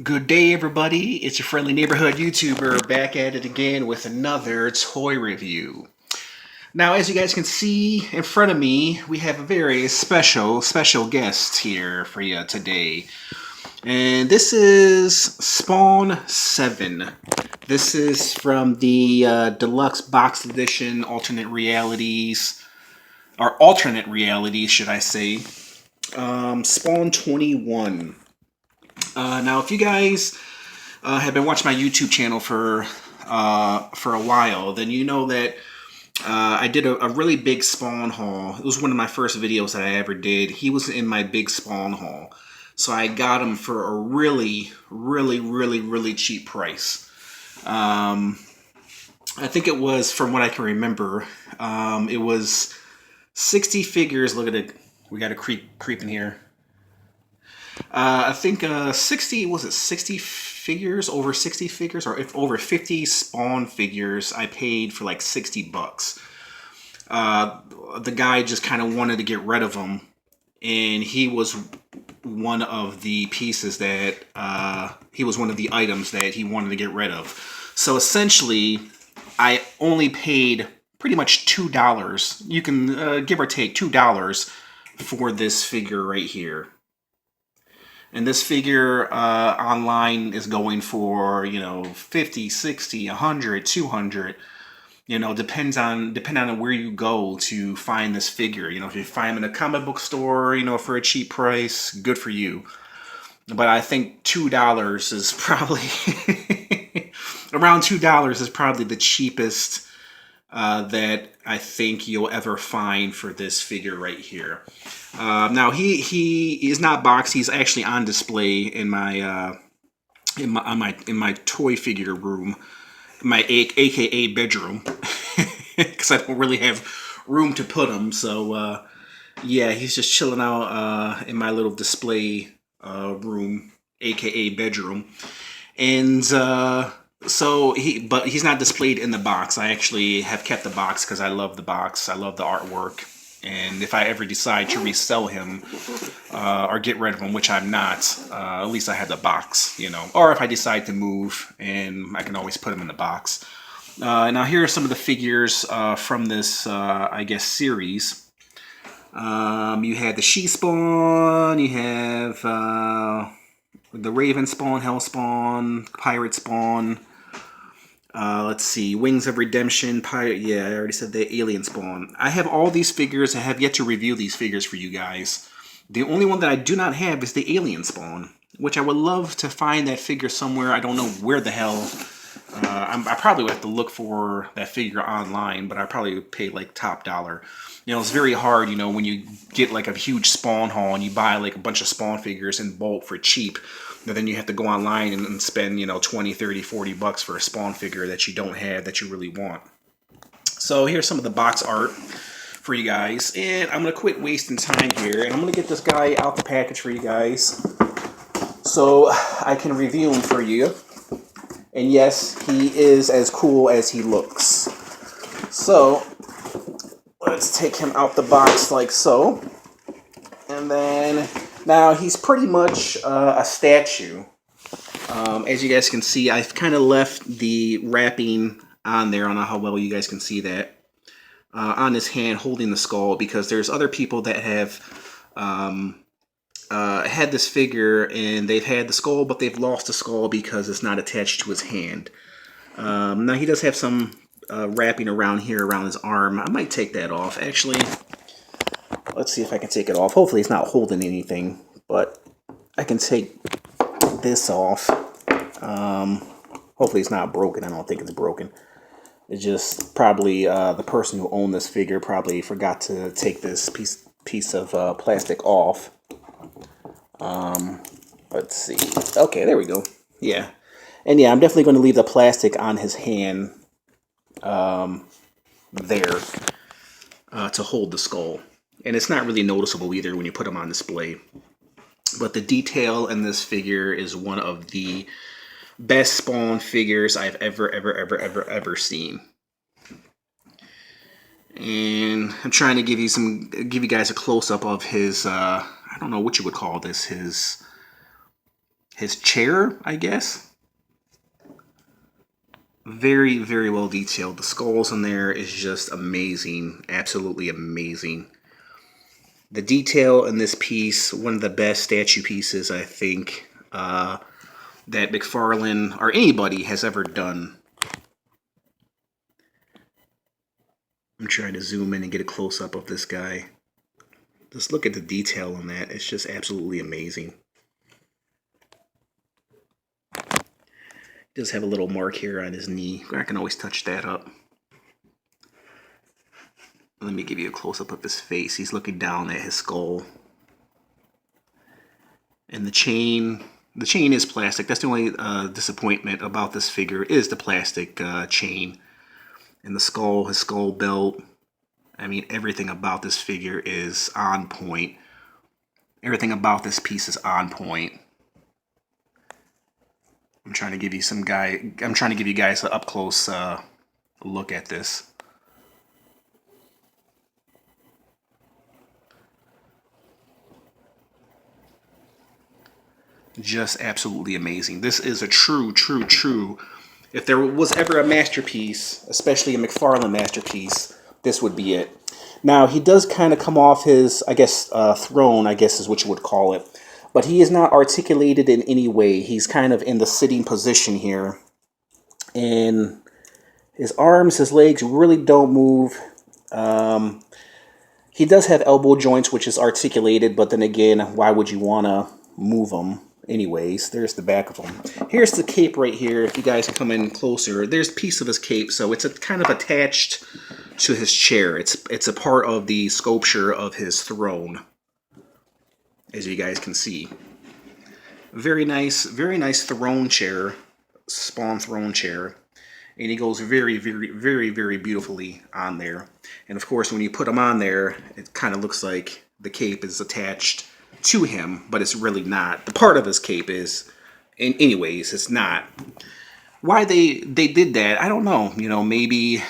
Good day, everybody. It's your friendly neighborhood YouTuber back at it again with another toy review. Now, as you guys can see in front of me, we have a very special guest here for you today. And this is Spawn 7. This is from the Deluxe Box Edition Alternate Realities, or Alternate Realities, should I say. Spawn 21. Now, if you guys have been watching my YouTube channel for a while, then you know that I did a really big Spawn haul. It was one of my first videos that I ever did. He was in my big Spawn haul. So I got him for a really cheap price. I think it was, from what I can remember, it was 60 figures. Look at it. We got a creep in here. I think 60 figures, over 60 figures, or if over 50 Spawn figures I paid for like 60 bucks. The guy just kind of wanted to get rid of them, and he was one of the pieces that, he was one of the items that he wanted to get rid of. So essentially, I only paid pretty much $2. You can give or take $2 for this figure right here. And this figure online is going for, 50, 60, 100, 200. Depending on where you go to find this figure. If you find him in a comic book store, for a cheap price, good for you. But I think $2 is probably around $2 is probably the cheapest that I think you'll ever find for this figure right here. Now he is not boxed. He's actually on display in my toy figure room, my AKA bedroom, because I don't really have room to put him. So yeah, he's just chilling out in my little display room, AKA bedroom, and but he's not displayed in the box. I actually have kept the box because I love the box. I love the artwork. And if I ever decide to resell him or get rid of him, which I'm not, at least I have the box, Or if I decide to move, and I can always put him in the box. Now here are some of the figures from this, I guess, series. You had the She Spawn, you have the Raven Spawn, Hell Spawn, Pirate Spawn. Let's see, Wings of Redemption, Pirate, yeah, I already said the Alien Spawn. I have all these figures. I have yet to review these figures for you guys. The only one that I do not have is the Alien Spawn, which I would love to find that figure somewhere. I don't know where the hell. I probably would have to look for that figure online, but I probably would pay like top dollar. It's very hard, when you get like a huge Spawn haul and you buy like a bunch of Spawn figures in bulk for cheap. And then you have to go online and spend, 20, 30, 40 bucks for a Spawn figure that you don't have, that you really want. So here's some of the box art for you guys. And I'm going to quit wasting time here. And I'm going to get this guy out the package for you guys, so I can review him for you. And yes, he is as cool as he looks. So let's take him out the box like so. And then, now he's pretty much a statue. As you guys can see, I've kind of left the wrapping on there. I don't know how well you guys can see that. On his hand holding the skull, because there's other people that have had this figure and they've had the skull, but they've lost the skull because it's not attached to his hand. Now he does have some wrapping around here, around his arm. I might take that off, actually. Let's see if I can take it off. Hopefully it's not holding anything, but I can take this off. Hopefully it's not broken. I don't think it's broken. It's just probably the person who owned this figure probably forgot to take this piece of plastic off. Let's see. Okay, there we go. Yeah. And yeah, I'm definitely going to leave the plastic on his hand there to hold the skull. And it's not really noticeable either when you put them on display. But the detail in this figure is one of the best Spawn figures I've ever seen. And I'm trying to give you guys a close-up of his, I don't know what you would call this, his his chair, I guess. Very, very well detailed. The skulls in there is just amazing. Absolutely amazing. The detail in this piece, one of the best statue pieces, I think, that McFarlane or anybody has ever done. I'm trying to zoom in and get a close-up of this guy. Just look at the detail on that. It's just absolutely amazing. He does have a little mark here on his knee. I can always touch that up. Let me give you a close-up of his face. He's looking down at his skull. And the chain is plastic. That's the only disappointment about this figure is the plastic chain. And the skull, his skull belt. I mean, everything about this figure is on point. Everything about this piece is on point. I'm trying to give you guys an up-close look at this. Just absolutely amazing. This is a true. If there was ever a masterpiece, especially a McFarlane masterpiece, this would be it. Now, he does kind of come off his, I guess, throne, I guess is what you would call it. But he is not articulated in any way. He's kind of in the sitting position here. And his arms, his legs really don't move. He does have elbow joints, which is articulated. But then again, why would you want to move them? Anyways, there's the back of him. Here's the cape right here. If you guys come in closer, there's a piece of his cape. So it's kind of attached to his chair. It's a part of the sculpture of his throne, as you guys can see. Very nice throne chair, Spawn throne chair. And he goes very beautifully on there. And of course, when you put him on there, it kind of looks like the cape is attached to him, but it's really not. The part of his cape is, anyways, it's not. Why they did that, I don't know. You know, maybe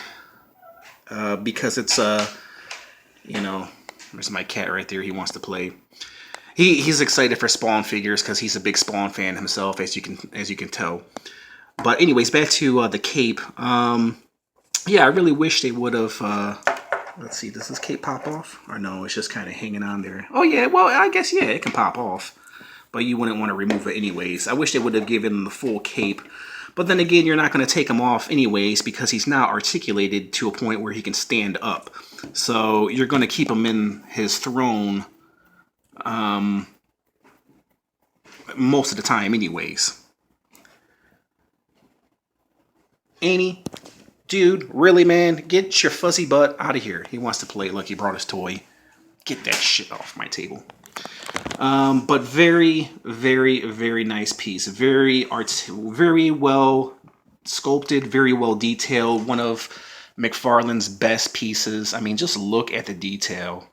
because it's you know, there's my cat right there. He wants to play. He's excited for Spawn figures because he's a big Spawn fan himself, as you can tell. But anyways, back to the cape. Yeah, I really wish they would have. Let's see, does this cape pop off? Or no, it's just kind of hanging on there. Oh yeah, well, I guess, yeah, it can pop off. But you wouldn't want to remove it anyways. I wish they would have given him the full cape. But then again, you're not going to take him off anyways because he's now articulated to a point where he can stand up. So you're going to keep him in his throne most of the time anyways. Annie? Dude, really, man? Get your fuzzy butt out of here. He wants to play. Look, he brought his toy. Get that shit off my table. But very nice piece. Very well sculpted, very well detailed. One of McFarlane's best pieces. I mean, just look at the detail.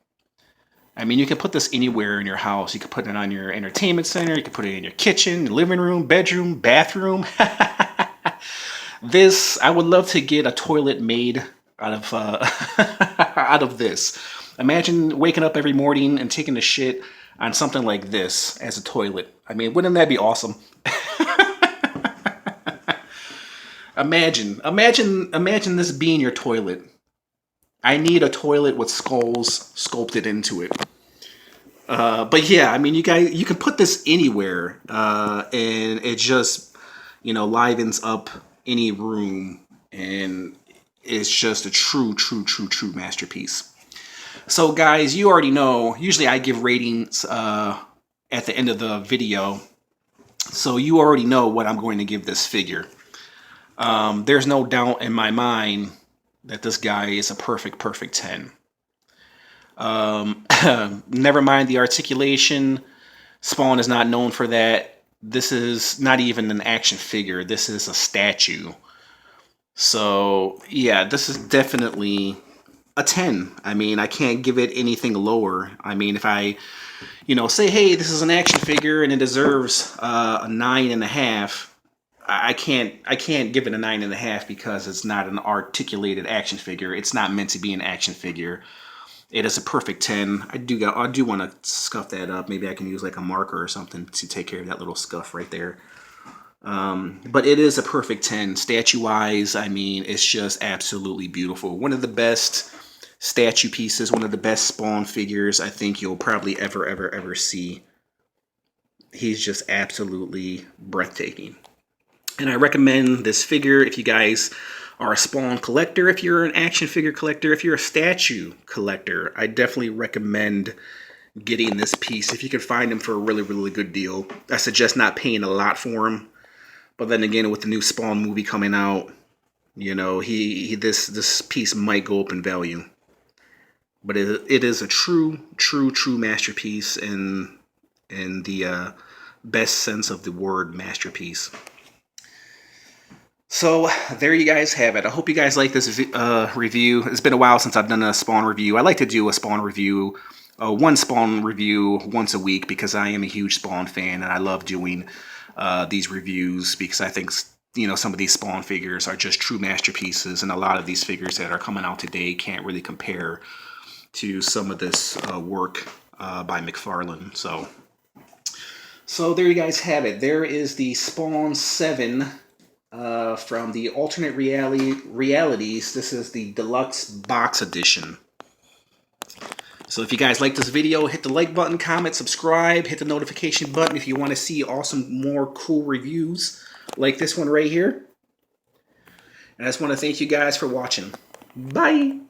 I mean, you can put this anywhere in your house. You can put it on your entertainment center. You can put it in your kitchen, living room, bedroom, bathroom. This, I would love to get a toilet made out of out of this. Imagine waking up every morning and taking a shit on something like this as a toilet. I mean, wouldn't that be awesome? Imagine this being your toilet. I need a toilet with skulls sculpted into it. But yeah, I mean, you can put this anywhere, and it just, you know, livens up any room, and it's just a true masterpiece. So guys, you already know, usually I give ratings at the end of the video, so you already know what I'm going to give this figure. There's no doubt in my mind that this guy is a perfect 10. Never mind the articulation. Spawn is not known for that. This is not even an action figure. This is a statue. So, yeah, this is definitely a 10. I mean, I can't give it anything lower. I mean, if I, you know, say, hey, this is an action figure and it deserves a 9.5, I can't give it a 9.5 because it's not an articulated action figure. It's not meant to be an action figure. It is a perfect 10. I do want to scuff that up. Maybe I can use like a marker or something to take care of that little scuff right there. But it is a perfect 10. Statue-wise, I mean, it's just absolutely beautiful. One of the best statue pieces, one of the best Spawn figures I think you'll probably ever see. He's just absolutely breathtaking. And I recommend this figure if you guys are a Spawn collector, if you're an action figure collector, if you're a statue collector. I definitely recommend getting this piece if you can find him for a really good deal. I suggest not paying a lot for him. But then again, with the new Spawn movie coming out, you know, this piece might go up in value. But it is a true masterpiece in the best sense of the word masterpiece. So there you guys have it. I hope you guys like this review. It's been a while since I've done a Spawn review. I like to do a Spawn review, one Spawn review once a week, because I am a huge Spawn fan and I love doing these reviews, because I think, you know, some of these Spawn figures are just true masterpieces, and a lot of these figures that are coming out today can't really compare to some of this work by McFarlane. So there you guys have it. There is the Spawn 7 from the alternate realities. This is the deluxe box edition. So if you guys like this video, hit the like button, comment, subscribe, hit the notification button if you want to see more cool reviews like this one right here. And I just want to thank you guys for watching. Bye!